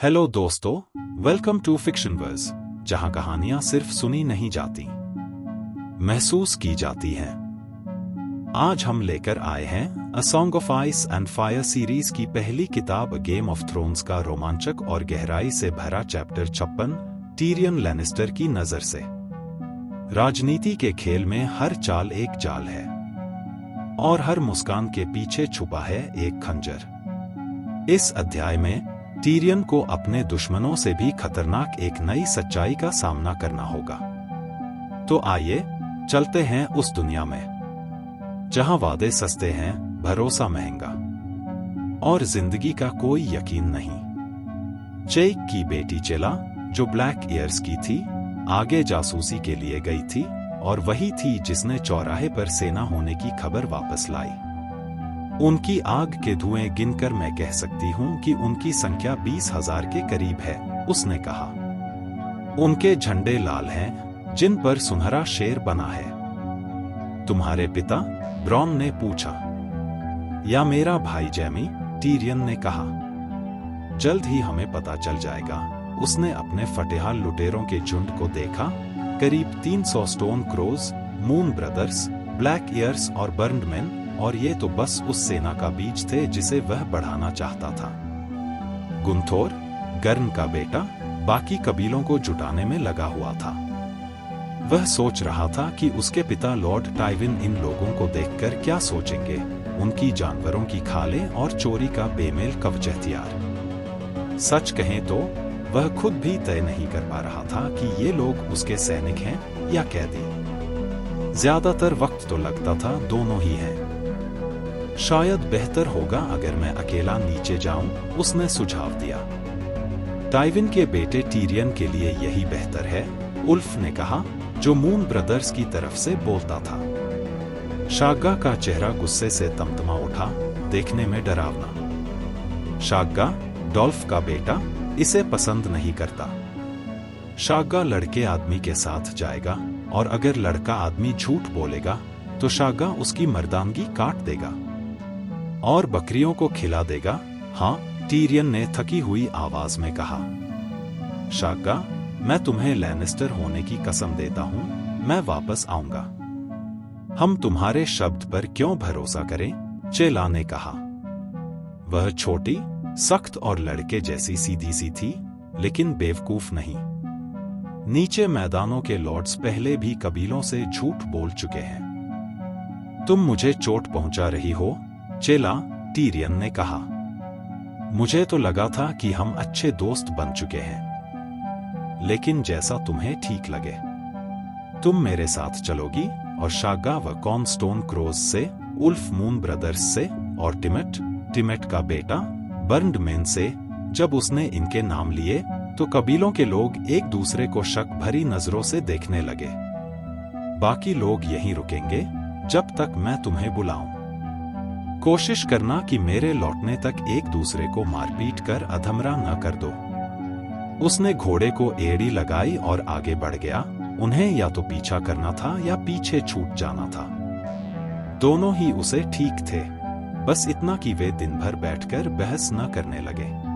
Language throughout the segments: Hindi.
हेलो दोस्तों, वेलकम टू फिक्शन वर्स, जहां कहानियां सिर्फ सुनी नहीं जाती, महसूस की जाती हैं। आज हम लेकर आए हैं a song of ice and fire series की पहली किताब गेम ऑफ थ्रोन्स का रोमांचक और गहराई से भरा चैप्टर 56 टीरियन लैनिस्टर की नजर से। राजनीति के खेल में हर चाल एक जाल है और हर मुस्कान के पीछे छुपा है एक खंजर। इस अध्याय में टीरियन को अपने दुश्मनों से भी खतरनाक एक नई सच्चाई का सामना करना होगा। तो आइए चलते हैं उस दुनिया में जहां वादे सस्ते हैं, भरोसा महंगा और जिंदगी का कोई यकीन नहीं। चेक की बेटी चेला, जो ब्लैक ईयर्स की थी, आगे जासूसी के लिए गई थी और वही थी जिसने चौराहे पर सेना होने की खबर वापस लाई। उनकी आग के धुएं गिनकर मैं कह सकती हूं कि उनकी संख्या 20,000 के करीब है, उसने कहा। उनके झंडे लाल हैं, जिन पर सुनहरा शेर बना है। तुम्हारे पिता? ब्रॉन ने पूछा। या मेरा भाई जैमी? टीरियन ने कहा। जल्द ही हमें पता चल जाएगा। उसने अपने फटेहाल लुटेरों के झुंड को देखा, करीब 300 stone crows, moon brothers, black ears और बर्न्ड मैन, और ये तो बस उस सेना का बीज थे जिसे वह बढ़ाना चाहता था। गुंथोर, गर्न का बेटा, बाकी कबीलों को जुटाने में लगा हुआ था। वह सोच रहा था कि उसके पिता लॉर्ड टाइविन इन लोगों को देखकर क्या सोचेंगे, उनकी जानवरों की खालें और चोरी का बेमेल कवच हथियार। सच कहें तो वह खुद भी तय नहीं कर पा रहा था कि ये लोग उसके सैनिक हैं या कैदी। ज्यादातर वक्त तो लगता था दोनों ही हैं। शायद बेहतर होगा अगर मैं अकेला नीचे जाऊं, उसने सुझाव दिया। टाइविन के बेटे टीरियन के लिए यही बेहतर है, उल्फ ने कहा, जो मून ब्रदर्स की तरफ से बोलता था। शाग्गा का चेहरा गुस्से से तमतमा उठा, देखने में डरावना। शाग्गा, डॉल्फ का बेटा, इसे पसंद नहीं करता। शाग्गा लड़के आदमी के साथ जाएगा और अगर लड़का आदमी झूठ बोलेगा तो शाग्गा उसकी मर्दानगी काट देगा और बकरियों को खिला देगा। हाँ, टीरियन ने थकी हुई आवाज में कहा। शाग्गा, मैं तुम्हें लैनिस्टर होने की कसम देता हूं, मैं वापस आऊंगा। हम तुम्हारे शब्द पर क्यों भरोसा करें? चेला ने कहा। वह छोटी, सख्त और लड़के जैसी सीधी सी थी, लेकिन बेवकूफ नहीं। नीचे मैदानों के लॉर्ड्स पहले भी कबीलों से झूठ बोल चुके हैं। तुम मुझे चोट पहुंचा रही हो, चेला, टीरियन ने कहा। मुझे तो लगा था कि हम अच्छे दोस्त बन चुके हैं, लेकिन जैसा तुम्हें ठीक लगे। तुम मेरे साथ चलोगी और शाग्गा व कॉर्नस्टोन क्रोज से, उल्फ मून ब्रदर्स से और टिमेट का बेटा बर्न्ड मैन से। जब उसने इनके नाम लिए तो कबीलों के लोग एक दूसरे को शक भरी नजरों से देखने लगे। बाकी लोग यहीं रुकेंगे जब तक मैं तुम्हें बुलाऊं। कोशिश करना कि मेरे लौटने तक एक दूसरे को मारपीट कर अधमरा न कर दो। उसने घोड़े को एड़ी लगाई और आगे बढ़ गया। उन्हें या तो पीछा करना था या पीछे छूट जाना था। दोनों ही उसे ठीक थे, बस इतना कि वे दिन भर बैठकर बहस न करने लगे।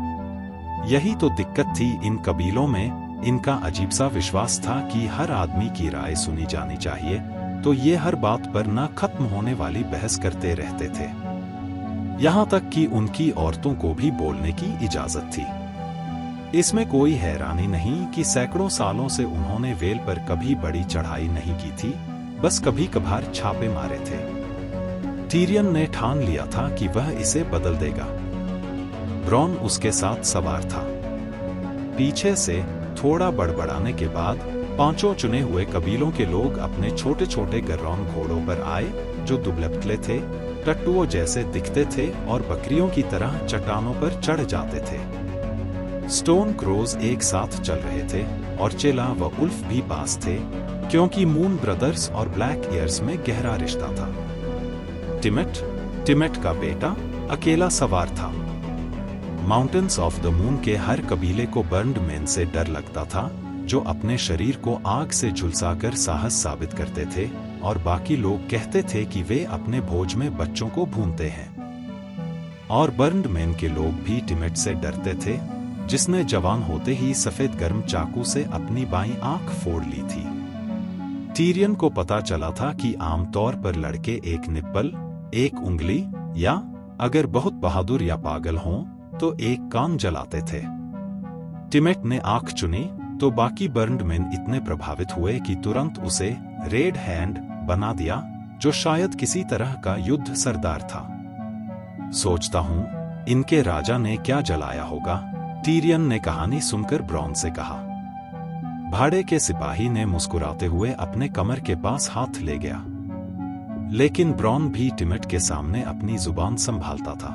यही तो दिक्कत थी इन कबीलों में। इनका अजीब सा विश्वास था कि हर आदमी की राय सुनी जानी चाहिए, तो ये हर बात पर न खत्म होने वाली बहस करते रहते थे। यहां तक कि उनकी औरतों को भी बोलने की इजाजत थी। इसमें कोई हैरानी नहीं कि सैकड़ों सालों से उन्होंने वेल पर कभी बड़ी चढ़ाई नहीं की थी, बस कभी कभार छापे मारे थे। टीरियन ने ठान लिया था कि वह इसे बदल देगा। ब्रॉन उसके साथ सवार था। पीछे से थोड़ा बड़बड़ाने के बाद पांचों चुने हुए कबीलों के लोग अपने छोटे छोटे गर्रान घोड़ों पर आए, जो दुबले-पतले थे, टट्टुओं जैसे दिखते थे और बकरियों की तरह चट्टानों पर चढ़ जाते थे। स्टोन क्रोज एक साथ चल रहे थे और चेला व उल्फ भी पास थे, क्योंकि मून ब्रदर्स और ब्लैक ईयर्स में गहरा रिश्ता था। टिमेट का बेटा अकेला सवार था। माउंटेन्स ऑफ द मून के हर कबीले को बर्न्ड मैन से डर लगता था, जो अपने शरीर को आग से झुलसाकर साहस साबित करते थे, और बाकी लोग कहते थे कि वे अपने भोज में बच्चों को भूनते हैं। और बर्न्ड मैन के लोग भी टिमेट से डरते थे, जिसने जवान होते ही सफेद गर्म चाकू से अपनी बाईं आंख फोड़ ली थी। टीरियन को पता चला था कि आमतौर पर लड़के एक निप्पल, एक उंगली या अगर बहुत बहादुर या पागल हों तो एक कान जलाते थे। टिमेट ने आंख चुनी तो बाकी बर्न्ड मैन इतने प्रभावित हुए कि तुरंत उसे रेड हैंड बना दिया, जो शायद किसी तरह का युद्ध सरदार था। सोचता हूं इनके राजा ने क्या जलाया होगा, टीरियन ने कहानी सुनकर ब्रॉन से कहा। भाड़े के सिपाही ने मुस्कुराते हुए अपने कमर के पास हाथ ले गया, लेकिन ब्रॉन भी टिमेट के सामने अपनी जुबान संभालता था।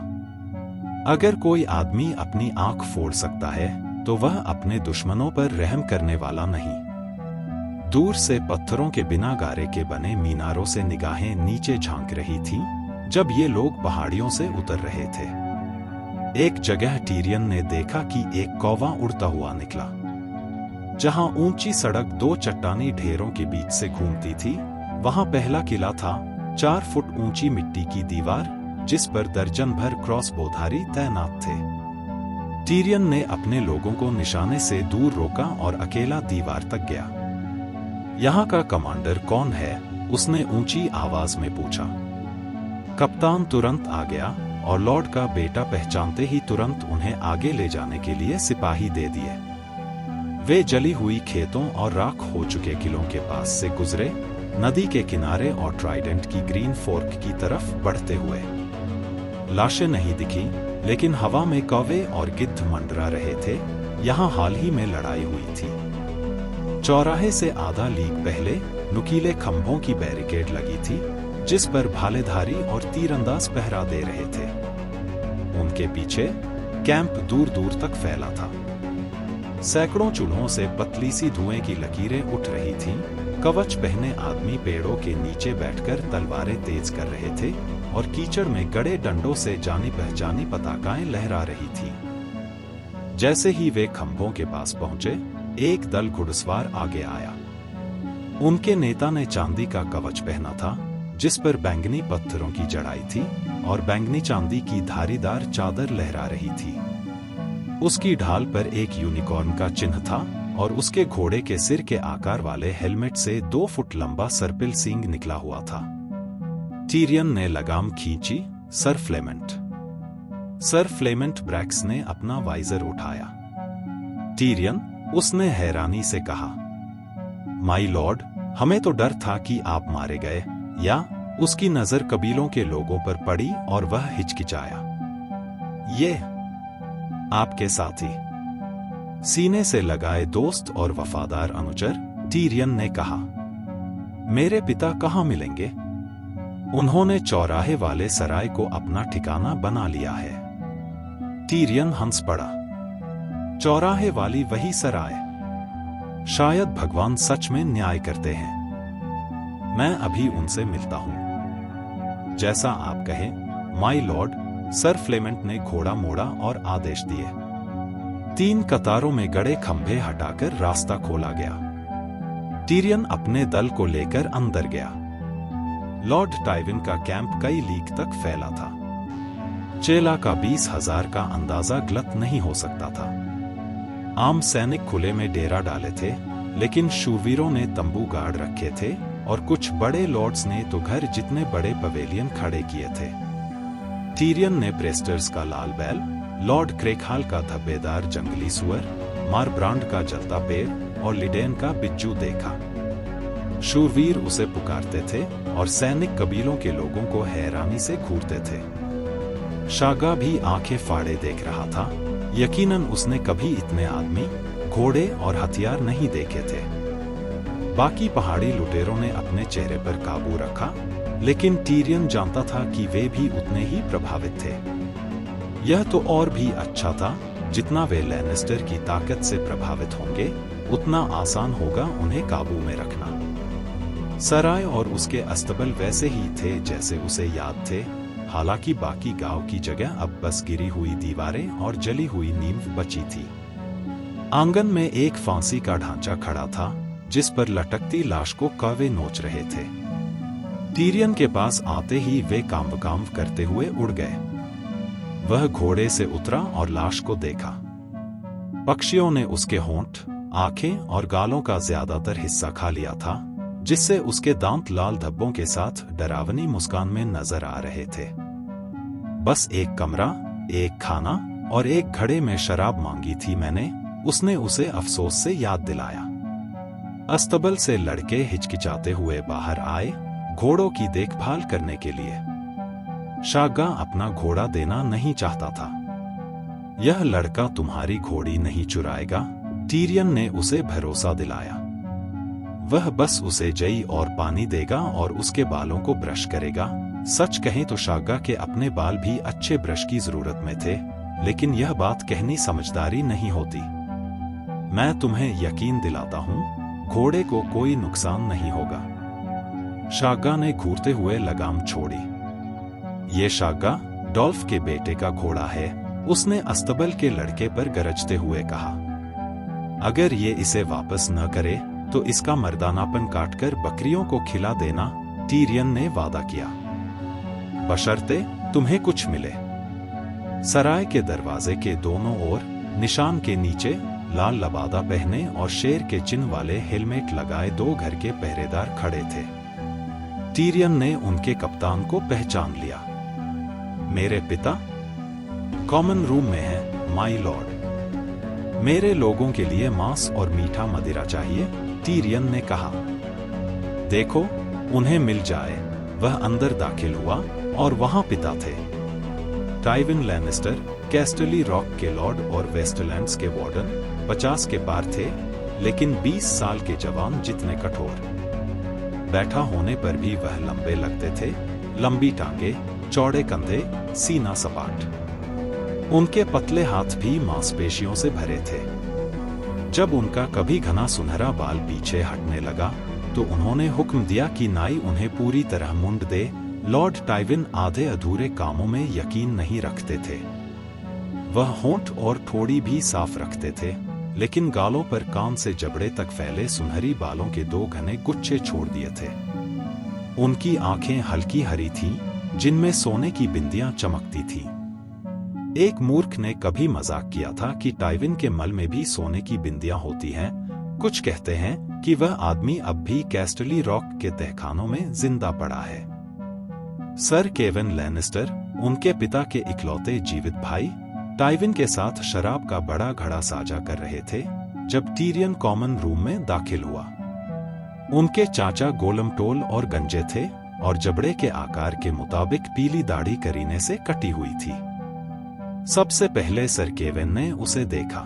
अगर कोई आदमी अपनी आंख फोड़ सकता है तो वह अपने दुश्मनों पर रहम करने वाला नहीं। दूर से पत्थरों के बिना गारे के बने मीनारों से निगाहें नीचे झांक रही थीं, जब ये लोग पहाड़ियों से उतर रहे थे। एक जगह टीरियन ने देखा कि एक कौवा उड़ता हुआ निकला। जहां ऊंची सड़क दो चट्टानी ढेरों के बीच से घूमती थी, वहां पहला किला था, 4 फुट ऊंची मिट्टी की दीवार जिस पर दर्जन भर क्रॉसबोधारी तैनात थे। टीरियन ने अपने लोगों को निशाने से दूर रोका और अकेला दीवार तक गया। यहाँ का कमांडर कौन है? उसने ऊंची आवाज में पूछा। कप्तान तुरंत आ गया और लॉर्ड का बेटा पहचानते ही तुरंत उन्हें आगे ले जाने के लिए सिपाही दे दिए। वे जली हुई खेतों और राख हो चुके किलों के पास से गुजरे, नदी के किनारे और ट्राइडेंट की ग्रीन फोर्क की तरफ बढ़ते हुए। लाशें नहीं दिखी, लेकिन हवा में कौवे और गिद्ध मंडरा रहे थे। यहाँ हाल ही में लड़ाई हुई थी। चौराहे से आधा लीग पहले नुकीले खंभों की बैरिकेड लगी थी, जिस पर भालेधारी और तीरंदाज पहरा दे रहे थे। उनके पीछे कैंप दूर दूर तक फैला था। सैकड़ों चूल्हों से पतली सी धुएं की लकीरें उठ रही थीं। कवच पहने आदमी पेड़ों के नीचे बैठकर तलवारें तेज कर रहे थे और कीचड़ में गड़े डंडों से जानी पहचानी पताकाएं लहरा रही थी। जैसे ही वे खंभों के पास पहुंचे, एक दल घुड़सवार आगे आया। उनके नेता ने चांदी का कवच पहना था, जिस पर बैंगनी पत्थरों की जड़ाई थी और बैंगनी चांदी की धारीदार चादर लहरा रही थी। उसकी ढाल पर एक यूनिकॉर्न का चिन्ह था और उसके घोड़े के सिर के आकार वाले हेलमेट से 2 फुट लंबा सर्पिल सींग निकला हुआ था। टीरियन ने लगाम खींची। सर फ्लेमेंट। सर फ्लेमेंट ब्रैक्स ने अपना वाइजर उठाया। टीरियन, उसने हैरानी से कहा, माई लॉर्ड, हमें तो डर था कि आप मारे गए। या उसकी नजर कबीलों के लोगों पर पड़ी और वह हिचकिचाया। ये आपके साथी, सीने से लगाए दोस्त और वफादार अनुचर, टीरियन ने कहा। मेरे पिता कहाँ मिलेंगे? उन्होंने चौराहे वाले सराय को अपना ठिकाना बना लिया है। टीरियन हंस पड़ा। चौराहे वाली वही सराय? शायद भगवान सच में न्याय करते हैं। मैं अभी उनसे मिलता हूं। जैसा आप कहें माई लॉर्ड। सर फ्लेमेंट ने घोड़ा मोड़ा और आदेश दिए। 3 कतारों में गड़े खंभे हटाकर रास्ता खोला गया। टीरियन अपने दल को लेकर अंदर गया। लॉर्ड टाइविन का कैंप कई लीग तक फैला था। चेला का 20,000 का अंदाजा गलत नहीं हो सकता था। आम सैनिक खुले में डेरा डाले थे, लेकिन शूरवीरों ने तंबू गाड़ रखे थे और कुछ बड़े लॉर्ड्स ने तो घर जितने बड़े पवेलियन खड़े किए थे। टीरियन ने प्रेस्टर्स का लाल बैल, लॉर्ड क्रेकहाल का धब्बेदार जंगली सुअर, मारब्रांड का जलता पेड़ और लिडेन का बिज्जू देखा। शूरवीर उसे पुकारते थे और सैनिक कबीलों के लोगों को हैरानी से घूरते थे। शागा भी आंखें फाड़े देख रहा था। यकीनन उसने कभी इतने आदमी, घोड़े और हथियार नहीं देखे थे। बाकी पहाड़ी लुटेरों ने अपने चेहरे पर काबू रखा, लेकिन टीरियन जानता था कि वे भी उतने ही प्रभावित थे। यह तो और भी अच्छा था। जितना वे लैनिस्टर की ताकत से प्रभावित होंगे, उतना आसान होगा उन्हें काबू में रखना। सराय और उसके अस्तबल वैसे ही थे जैसे उसे याद थे। हालांकि बाकी गांव की जगह अब बस गिरी हुई दीवारें और जली हुई नींव बची थी। आंगन में एक फांसी का ढांचा खड़ा था, जिस पर लटकती लाश को कौवे नोच रहे थे। टीरियन के पास आते ही वे कांव करते हुए उड़ गए। वह घोड़े से उतरा और लाश को देखा। पक्षियों ने उसके होंठ, आंखें और गालों का ज्यादातर हिस्सा खा लिया था, जिससे उसके दांत लाल धब्बों के साथ डरावनी मुस्कान में नजर आ रहे थे। बस एक कमरा, एक खाना और एक घड़े में शराब मांगी थी मैंने, उसने उसे अफसोस से याद दिलाया। अस्तबल से लड़के हिचकिचाते हुए बाहर आए, घोड़ों की देखभाल करने के लिए। शागा अपना घोड़ा देना नहीं चाहता था। यह लड़का तुम्हारी घोड़ी नहीं चुराएगा, टीरियन ने उसे भरोसा दिलाया। वह बस उसे जई और पानी देगा और उसके बालों को ब्रश करेगा। सच कहें तो शागा के अपने बाल भी अच्छे ब्रश की जरूरत में थे, लेकिन यह बात कहनी समझदारी नहीं होती। मैं तुम्हें यकीन दिलाता हूं, घोड़े को कोई नुकसान नहीं होगा। शागा ने घूरते हुए लगाम छोड़ी। ये शागा डॉल्फ के बेटे का घोड़ा है, उसने अस्तबल के लड़के पर गरजते हुए कहा। अगर ये इसे वापस न करे तो इसका मर्दानापन काटकर बकरियों को खिला देना, टीरियन ने वादा किया। बशर्ते तुम्हें कुछ मिले। सराय के दरवाजे के दोनों ओर निशान के नीचे लाल लबादा पहने और शेर के चिन्ह वाले हेलमेट लगाए 2 घर के पहरेदार खड़े थे। टीरियन ने उनके कप्तान को पहचान लिया। मेरे पिता कॉमन रूम में है, माय लॉर्ड। मेरे लोगों के लिए मांस और मीठा मदिरा चाहिए, टीरियन ने कहा। देखो, उन्हें मिल जाए। वह अंदर दाखिल हुआ और वहां पिता थे। टाइविन लैनिस्टर, कैस्टली रॉक के लॉर्ड और वेस्टलैंड्स के वार्डन, 50 के पार थे, लेकिन 20 साल के जवान जितने कठोर। बैठा होने पर भी वह लंबे लगते थे, लंबी टांगे, चौड़े कंधे, सीना सपाट। उनके पतले हाथ भी मांसपेशियों से भरे थे। जब उनका कभी घना सुनहरा बाल पीछे हटने लगा तो उन्होंने हुक्म दिया कि नाई उन्हें पूरी तरह मुंड दे। लॉर्ड टाइविन आधे अधूरे कामों में यकीन नहीं रखते थे। वह होंठ और ठोड़ी भी साफ रखते थे, लेकिन गालों पर कान से जबड़े तक फैले सुनहरी बालों के 2 घने गुच्छे छोड़ दिए थे। उनकी आंखें हल्की हरी थीं, जिनमें सोने की बिंदियां चमकती थीं। एक मूर्ख ने कभी मजाक किया था कि टाइविन के मल में भी सोने की बिंदियां होती हैं। कुछ कहते हैं कि वह आदमी अब भी कैस्टली रॉक के तहखानों में जिंदा पड़ा है। सर केविन लैनिस्टर, उनके पिता के इकलौते जीवित भाई, टाइविन के साथ शराब का बड़ा घड़ा साझा कर रहे थे जब टीरियन कॉमन रूम में दाखिल हुआ। उनके चाचा गोलमटोल और गंजे थे और जबड़े के आकार के मुताबिक पीली दाढ़ी करीने से कटी हुई थी। सबसे पहले सर केविन ने उसे देखा।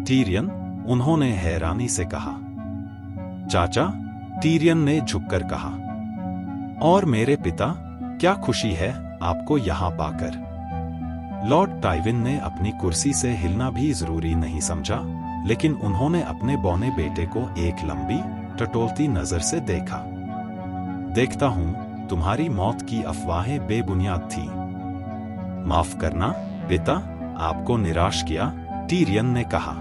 टीरियन, उन्होंने हैरानी से कहा। चाचा, टीरियन ने झुककर कहा। और मेरे पिता, क्या खुशी है आपको यहां पाकर। लॉर्ड टाइविन ने अपनी कुर्सी से हिलना भी जरूरी नहीं समझा, लेकिन उन्होंने अपने बौने बेटे को एक लंबी, टटोलती नजर से देखा। देखता हूं तुम्हारी मौत की अफवाहें बेबुनियाद थी। माफ करना पिता, आपको निराश किया, टीरियन ने कहा।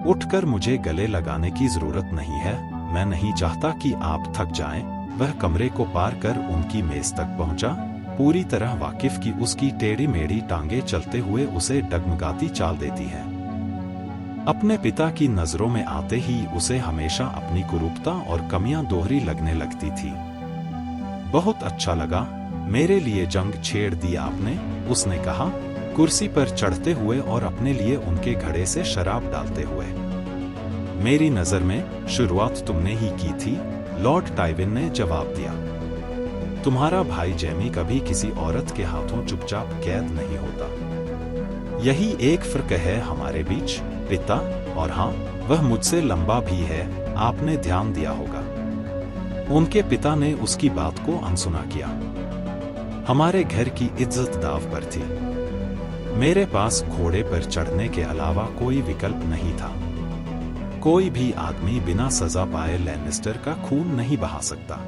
उठकर मुझे गले लगाने की जरूरत नहीं है, मैं नहीं चाहता कि आप थक जाएं। वह कमरे को पार कर उनकी मेज तक पहुंचा, पूरी तरह वाकिफ कि उसकी टेढ़ी मेढ़ी टांगे चलते हुए उसे डगमगाती चाल देती हैं। अपने पिता की नजरों में आते ही उसे हमेशा अपनी कुरूपता और कमियां दोहरी लगने लगती थी। बहुत अच्छा लगा, मेरे लिए जंग छेड़ दी आपने, उसने कहा, कुर्सी पर चढ़ते हुए और अपने लिए उनके घड़े से शराब डालते हुए। मेरी नजर में शुरुआत तुमने ही की थी, लॉर्ड टाइविन ने जवाब दिया। तुम्हारा भाई जेमी कभी किसी औरत के हाथों चुपचाप कैद नहीं होता। यही एक फर्क है हमारे बीच, पिता, और हाँ, वह मुझसे लंबा भी है, आपने ध्यान दिया होगा। उनके पिता ने उसकी बात को अनसुना किया। हमारे घर की इज्जत दाव पर थी। मेरे पास घोड़े पर चढ़ने के अलावा कोई विकल्प नहीं था। कोई भी आदमी बिना सजा पाए लैनिस्टर का खून नहीं बहा सकता।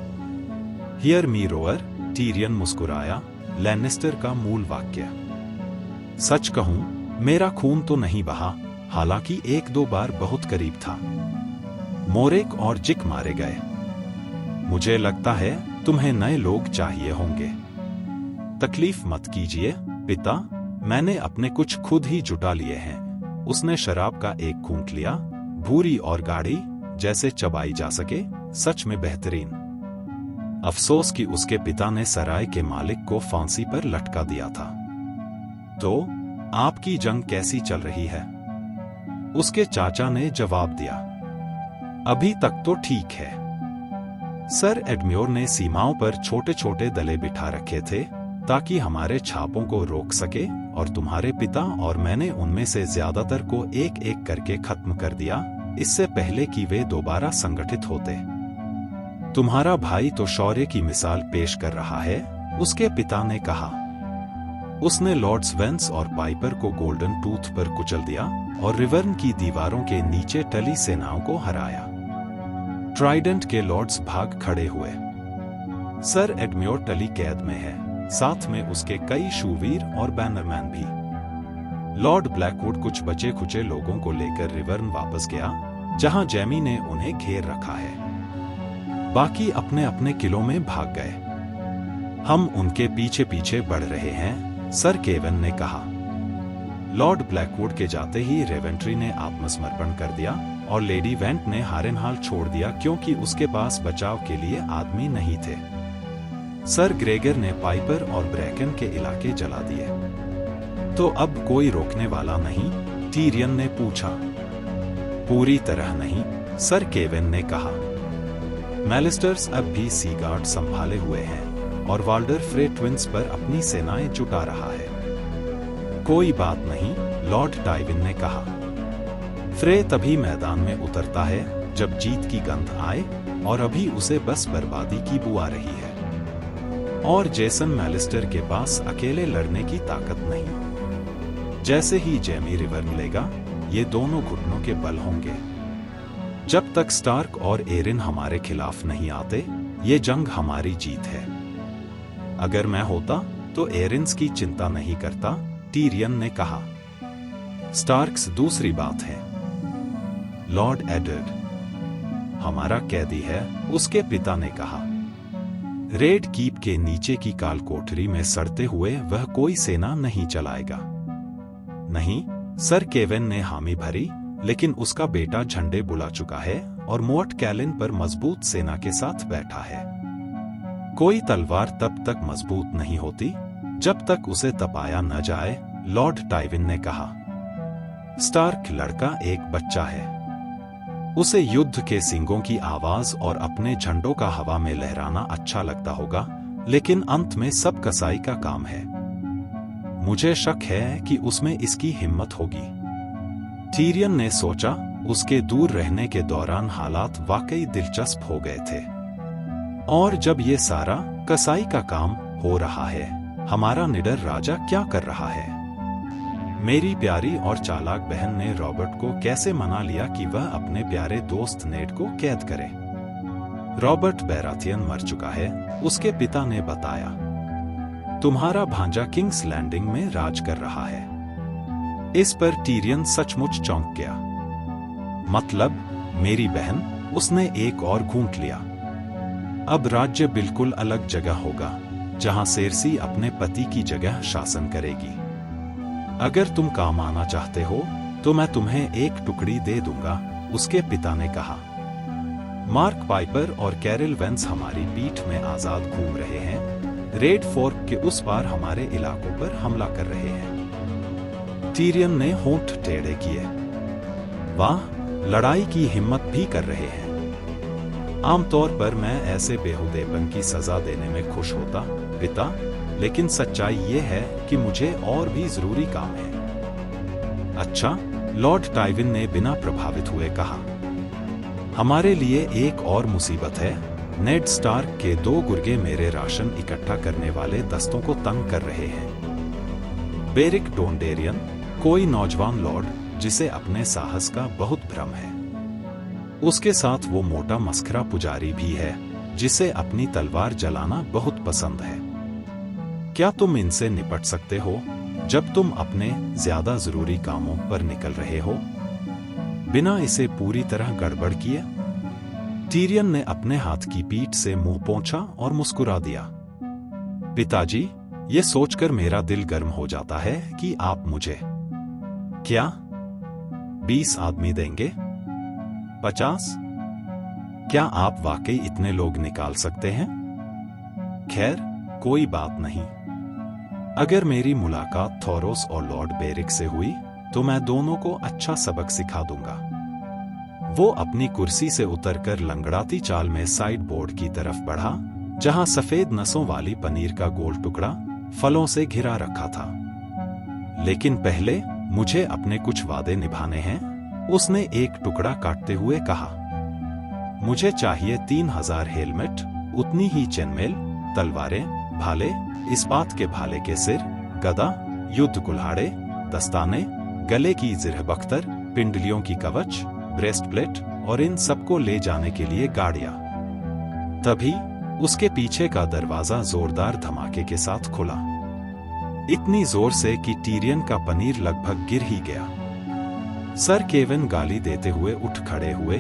हियर मी रोअर, टीरियन मुस्कुराया, लैनिस्टर का मूल वाक्य। सच कहूं, मेरा खून तो नहीं बहा, हालांकि 1-2 बार बहुत करीब था। मोरेक और जिक मारे गए। मुझे लगता है तुम्हें नए लोग चाहिए होंगे। तकलीफ मत कीजिए पिता, मैंने अपने कुछ खुद ही जुटा लिए हैं। उसने शराब का एक घूंट लिया। भूरी और गाढ़ी, जैसे चबाई जा सके, सच में बेहतरीन। अफसोस कि उसके पिता ने सराय के मालिक को फांसी पर लटका दिया था। तो आपकी जंग कैसी चल रही है? उसके चाचा ने जवाब दिया, अभी तक तो ठीक है। सर एडम्योर ने सीमाओं पर छोटे छोटे दले बिठा रखे थे ताकि हमारे छापों को रोक सके, और तुम्हारे पिता और मैंने उनमें से ज्यादातर को एक एक करके खत्म कर दिया, इससे पहले कि वे दोबारा संगठित होते। तुम्हारा भाई तो शौर्य की मिसाल पेश कर रहा है, उसके पिता ने कहा। उसने लॉर्ड्स वेंस और पाइपर को गोल्डन टूथ पर कुचल दिया और रिवर्न की दीवारों के नीचे टली सेनाओं को हराया। ट्राइडेंट के लॉर्ड्स भाग खड़े हुए। सर एडम्योर टली कैद में है, साथ में उसके कई शूरवीर और बैनरमैन भी। लॉर्ड ब्लैकवुड कुछ बचे खुचे लोगों को लेकर रिवर्न वापस गया, जहां जैमी ने उन्हें घेर रखा है। बाकी अपने अपने किलों में भाग गए। हम उनके पीछे पीछे बढ़ रहे हैं, सर केवन ने कहा। लॉर्ड ब्लैकवुड के जाते ही रेवेंट्री ने आत्मसमर्पण कर दिया और लेडी वेंट ने हारेनहाल छोड़ दिया क्योंकि उसके पास बचाव के लिए आदमी नहीं थे। सर ग्रेगर ने पाइपर और ब्रैकन के इलाके जला दिए। तो अब कोई रोकने वाला नहीं? टीरियन ने पूछा। पूरी तरह नहीं, सर केवन ने कहा। मैलिस्टर्स अब भी सीगार्ड संभाले हुए हैं और वाल्डर फ्रे ट्विंस पर अपनी सेनाएं जुटा रहा है। कोई बात नहीं, लॉर्ड टाइविन ने कहा। फ्रे तभी मैदान में उतरता है जब जीत की गंध आए, और अभी उसे बस बर्बादी की बू आ रही है। और जेसन मैलिस्टर के पास अकेले लड़ने की ताकत नहीं। जैसे ही जैमी रिवर्न लेगा, ये दोनों घुटनों के बल होंगे। जब तक स्टार्क और एरिन हमारे खिलाफ नहीं आते, ये जंग हमारी जीत है। अगर मैं होता तो एरिन्स की चिंता नहीं करता, टीरियन ने कहा। स्टार्क्स दूसरी बात है। लॉर्ड एडवर्ड हमारा कैदी है, उसके पिता ने कहा। रेड कीप के नीचे की काल कोठरी में सड़ते हुए वह कोई सेना नहीं चलाएगा। नहीं, सर केवन ने हामी भरी, लेकिन उसका बेटा झंडे बुला चुका है और मोट कैलिन पर मजबूत सेना के साथ बैठा है। कोई तलवार तब तक मजबूत नहीं होती जब तक उसे तपाया न जाए, लॉर्ड टाइविन ने कहा। स्टार्क लड़का एक बच्चा है। उसे युद्ध के सींगों की आवाज और अपने झंडों का हवा में लहराना अच्छा लगता होगा, लेकिन अंत में सब कसाई का काम है। मुझे शक है कि उसमें इसकी हिम्मत होगी। टीरियन ने सोचा, उसके दूर रहने के दौरान हालात वाकई दिलचस्प हो गए थे। और जब ये सारा कसाई का काम हो रहा है, हमारा निडर राजा क्या कर रहा है? मेरी प्यारी और चालाक बहन ने रॉबर्ट को कैसे मना लिया कि वह अपने प्यारे दोस्त नेड को कैद करे। रॉबर्ट बैराथियन मर चुका है, उसके पिता ने बताया। तुम्हारा भांजा किंग्स लैंडिंग में राज कर रहा है। इस पर टीरियन सचमुच चौंक गया। मतलब, मेरी बहन? उसने एक और घूंट लिया। अब राज्य बिल्कुल अलग जगह होगा, जहां सेर्सी अपने पति की जगह शासन करेगी। अगर तुम काम आना चाहते हो तो मैं तुम्हें एक टुकड़ी दे दूंगा, उसके पिता ने कहा। मार्क पाइपर और कैरल वेंस हमारी पीठ में आजाद घूम रहे हैं, रेड फोर्क के उस पार हमारे इलाकों पर हमला कर रहे हैं। टीरियन ने होंठ टेढ़े किए। वाह, लड़ाई की हिम्मत भी कर रहे हैं। आमतौर पर मैं ऐसे बेहुदेपन की सजा देने में खुश होता, पिता, लेकिन सच्चाई ये है कि मुझे और भी जरूरी काम है। अच्छा, लॉर्ड टाइविन ने बिना प्रभावित हुए कहा। हमारे लिए एक और मुसीबत है। नेड स्टार्क के 2 गुर्गे मेरे राशन इकट्ठा करने वाले दस्तों को तंग कर रहे हैं। बेरिक डोंडेरियन, कोई नौजवान लॉर्ड जिसे अपने साहस का बहुत भ्रम है। उसके साथ वो मोटा मस्खरा पुजारी भी है, जिसे अपनी तलवार जलाना बहुत पसंद है। क्या तुम इनसे निपट सकते हो जब तुम अपने ज्यादा जरूरी कामों पर निकल रहे हो, बिना इसे पूरी तरह गड़बड़ किए? टीरियन ने अपने हाथ की पीठ से मुंह पोंछा और मुस्कुरा दिया। पिताजी, ये सोचकर मेरा दिल गर्म हो जाता है कि आप मुझे क्या 20 आदमी देंगे? 50? क्या आप वाकई इतने लोग निकाल सकते हैं? खैर, कोई बात नहीं। अगर मेरी मुलाकात थोरोस और लॉर्ड बेरिक से हुई तो मैं दोनों को अच्छा सबक सिखा दूंगा। वो अपनी कुर्सी से उतरकर लंगड़ाती चाल में साइड बोर्ड की तरफ बढ़ा, जहां सफेद नसों वाली पनीर का गोल टुकड़ा फलों से घिरा रखा था। लेकिन पहले मुझे अपने कुछ वादे निभाने हैं, उसने एक टुकड़ा काटते हुए कहा। मुझे चाहिए 3000 हेलमेट, उतनी ही चेनमेल, तलवारें, भाले, इस्पात के भाले के सिर, गदा, युद्ध कुल्हाड़े, दस्ताने, गले की जिरहबख्तर, पिंडलियों की कवच, ब्रेस्ट प्लेट और इन सबको ले जाने के लिए गाड़ियां। तभी उसके पीछे का दरवाजा जोरदार धमाके के साथ खुला, इतनी जोर से कि टीरियन का पनीर लगभग गिर ही गया। सर केविन गाली देते हुए उठ खड़े हुए,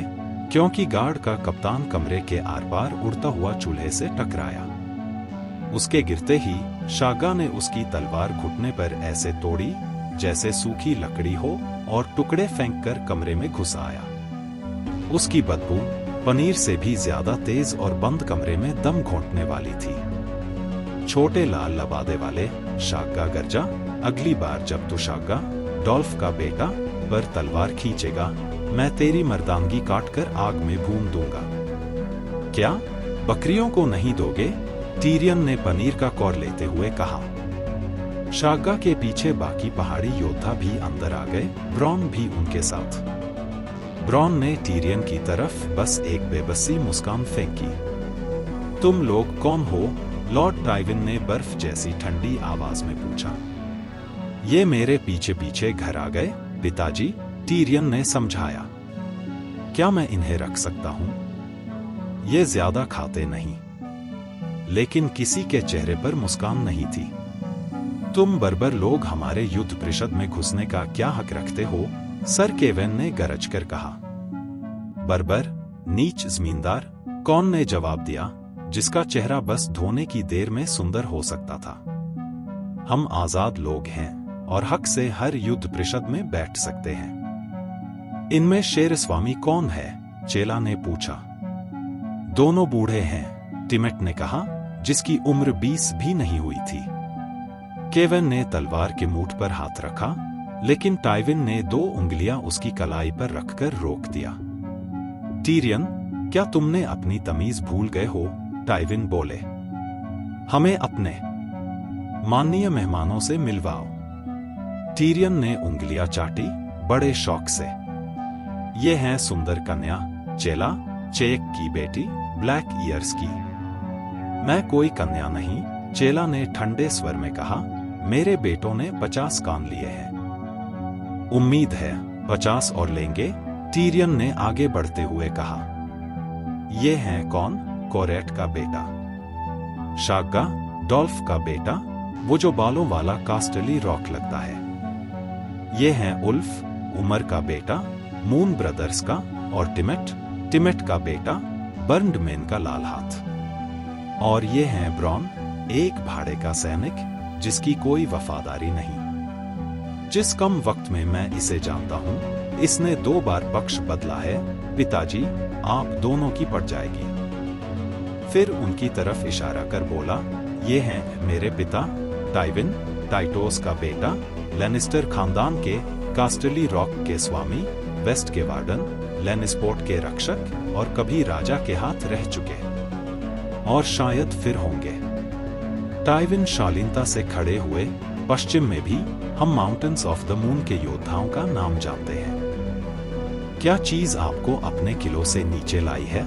क्योंकि गार्ड का कप्तान कमरे के आर पार उड़ता हुआ चूल्हे से टकराया। उसके गिरते ही शागा ने उसकी तलवार घुटने पर ऐसे तोड़ी जैसे सूखी लकड़ी हो और टुकड़े फेंककर कमरे में घुस आया। उसकी बदबू पनीर से भी ज्यादा तेज और बंद कमरे में दम घोंटने वाली थी। छोटे लाल लबादे वाले, शागा गरजा, अगली बार जब तू शागा, डॉल्फ का बेटा, पर तलवार खींचेगा, मैं तेरी मर्दानगी काटकर आग में भून दूंगा। क्या बकरियों को नहीं दोगे? टीरियन ने पनीर का कौर लेते हुए कहा। शागा के पीछे बाकी पहाड़ी योद्धा भी अंदर आ गए, ब्रॉन भी उनके साथ। ब्रॉन ने टीरियन की तरफ बस एक बेबसी मुस्कान फेंकी। तुम लोग कौन हो? लॉर्ड टाइविन ने बर्फ जैसी ठंडी आवाज में पूछा। ये मेरे पीछे पीछे घर आ गए, पिताजी, टीरियन ने समझाया। क्या मैं इन्हें रख सकता हूं? ये ज्यादा खाते नहीं। लेकिन किसी के चेहरे पर मुस्कान नहीं थी। तुम बर्बर लोग हमारे युद्ध परिषद में घुसने का क्या हक रखते हो? सर केविन ने गरज कर कहा। बर्बर, नीच जमींदार, कौन ने जवाब दिया, जिसका चेहरा बस धोने की देर में सुंदर हो सकता था। हम आजाद लोग हैं और हक से हर युद्ध परिषद में बैठ सकते हैं। इनमें शेरस्वामी कौन है? चेला ने पूछा। दोनों बूढ़े हैं, टिमेट ने कहा, जिसकी उम्र 20 भी नहीं हुई थी। केविन ने तलवार के मूठ पर हाथ रखा, लेकिन टाइविन ने 2 उंगलियां उसकी कलाई पर रखकर रोक दिया। टीरियन, क्या तुमने अपनी तमीज भूल गए हो? टाइविन बोले। हमें अपने माननीय मेहमानों से मिलवाओ। टीरियन ने उंगलियां चाटी, बड़े शौक से। ये हैं सुंदर कन्या, चेला, चेक की बेटी, ब्लैक ईयर्स की। मैं कोई कन्या नहीं, चेला ने ठंडे स्वर में कहा। मेरे बेटों ने 50 कान लिए हैं। उम्मीद है 50 और लेंगे, टीरियन ने आगे बढ़ते हुए कहा। ये हैं कौन? कोरेट का बेटा, शागा, डॉल्फ का बेटा, वो जो बालों वाला कास्टली रॉक लगता है। ये हैं उल्फ, उमर का बेटा, मून ब्रदर्स का, और टिमेट का बेटा, बर्नडमैन का लाल हाथ। और ये हैं ब्रॉन, एक भाड़े का सैनिक जिसकी कोई वफादारी नहीं। जिस कम वक्त में मैं इसे जानता हूं, इसने 2 बार पक्ष बदला है। पिताजी, आप दोनों की पड़ जाएगी। फिर उनकी तरफ इशारा कर बोला, ये हैं मेरे पिता, टाइविन, टाइटोस का बेटा, लेनिस्टर खानदान के, कास्टली रॉक के स्वामी, वेस्ट के वार्डन, लेनिस्पोर्ट के रक्षक, और कभी राजा के हाथ रह चुके, और शायद फिर होंगे। टाइविन शालीनता से खड़े हुए। पश्चिम में भी हम माउंटेन्स ऑफ द मून के योद्धाओं का नाम जानते हैं। क्या चीज आपको अपने किलों से नीचे लाई है?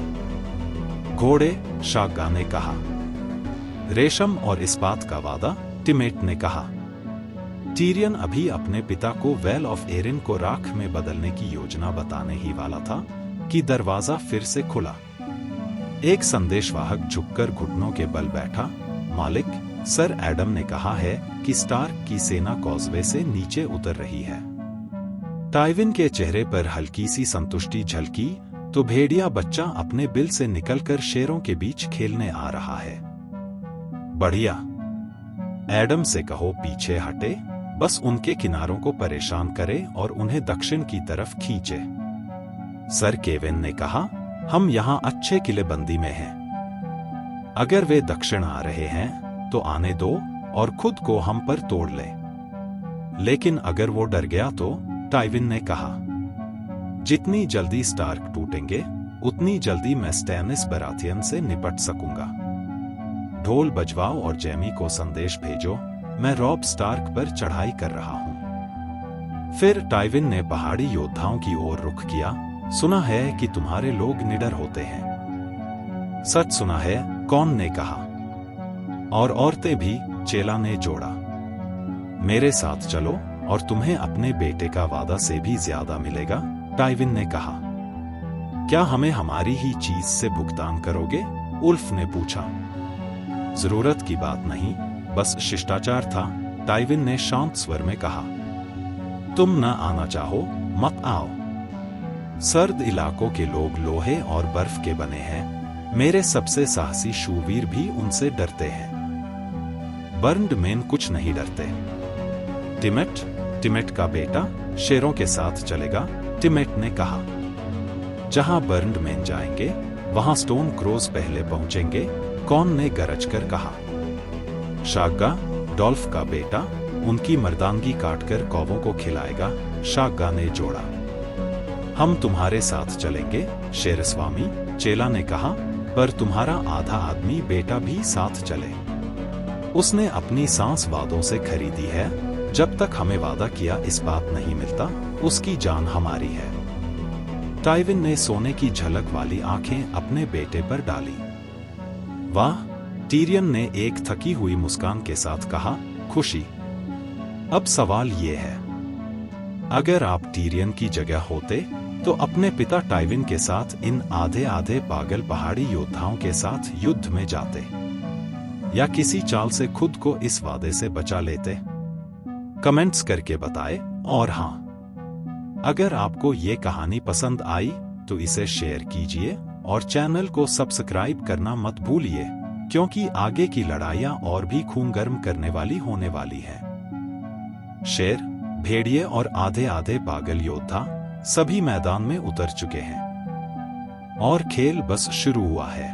घोड़े, शागा ने कहा। रेशम और इस्पात का वादा, टिमेट ने कहा। टीरियन अभी अपने पिता को वेल ऑफ एरिन को राख में बदलने की योजना बताने ही वाला था कि दरवाजा फिर से खुला। एक संदेशवाहक झुककर घुटनों के बल बैठा। मालिक, सर एडम ने कहा है कि स्टार्क की सेना कॉजवे से नीचे उतर रही है। टाइविन के चेहरे पर हल्की सी संतुष्टि झलकी तो भेड़िया बच्चा अपने बिल से निकलकर शेरों के बीच खेलने आ रहा है। बढ़िया। एडम से कहो पीछे हटे, बस उनके किनारों को परेशान करे और उन्हें दक्षिण की तरफ खींचे। सर केविन ने कहा, हम यहाँ अच्छे किलेबंदी में हैं। अगर वे दक्षिण आ रहे हैं तो आने दो और खुद को हम पर तोड़ ले। लेकिन अगर वो डर गया तो, टाइविन ने कहा, जितनी जल्दी स्टार्क टूटेंगे उतनी जल्दी मैं स्टैनिस बराथियन से निपट सकूंगा। ढोल बजवाओ और जैमी को संदेश भेजो, मैं रॉब स्टार्क पर चढ़ाई कर रहा हूं। फिर टाइविन ने पहाड़ी योद्धाओं की ओर रुख किया, सुना है कि तुम्हारे लोग निडर होते हैं। सच सुना है, कौन ने कहा। और औरतें भी, चेला ने जोड़ा। मेरे साथ चलो और तुम्हें अपने बेटे का वादा से भी ज्यादा मिलेगा, टाइविन ने कहा। क्या हमें हमारी ही चीज से भुगतान करोगे? उल्फ ने पूछा। जरूरत की बात नहीं, बस शिष्टाचार था, टाइविन ने शांत स्वर में कहा। तुम न आना चाहो, मत आओ। सर्द इलाकों के लोग लोहे और बर्फ के बने हैं, मेरे सबसे साहसी शूरवीर भी उनसे डरते हैं। बर्न्ड मेन कुछ नहीं डरते। टिमेट का बेटा शेरों के साथ चलेगा, टिमेट ने कहा। जहां बर्न्ड मेन जाएंगे वहां स्टोन क्रोज पहले पहुंचेंगे, कौन ने गरज कर कहा। शाग्गा, डॉल्फ का बेटा, उनकी मर्दानगी काटकर कौवों को खिलाएगा, शाग्गा ने जोड़ा। हम तुम्हारे साथ चलेंगे, शेरस्वामी, चेला ने कहा, पर तुम्हारा आधा आदमी बेटा भी साथ चले। उसने अपनी सांस वादों से खरीदी है, जब तक हमें वादा किया इस बात नहीं मिलता, उसकी जान हमारी है। टाइविन ने सोने की झलक वाली आंखें अपने बेटे पर डाली। वाह, टीरियन ने एक थकी हुई मुस्कान के साथ कहा, खुशी। अब सवाल ये है, अगर आप टीरियन की जगह होते तो अपने पिता टाइविन के साथ इन आधे आधे पागल पहाड़ी योद्धाओं के साथ युद्ध में जाते, या किसी चाल से खुद को इस वादे से बचा लेते? कमेंट्स करके बताएं। और हाँ, अगर आपको ये कहानी पसंद आई तो इसे शेयर कीजिए और चैनल को सब्सक्राइब करना मत भूलिए, क्योंकि आगे की लड़ाइयां और भी खून गर्म करने वाली होने वाली हैं। शेर, भेड़िए और आधे आधे पागल योद्धा सभी मैदान में उतर चुके हैं और खेल बस शुरू हुआ है।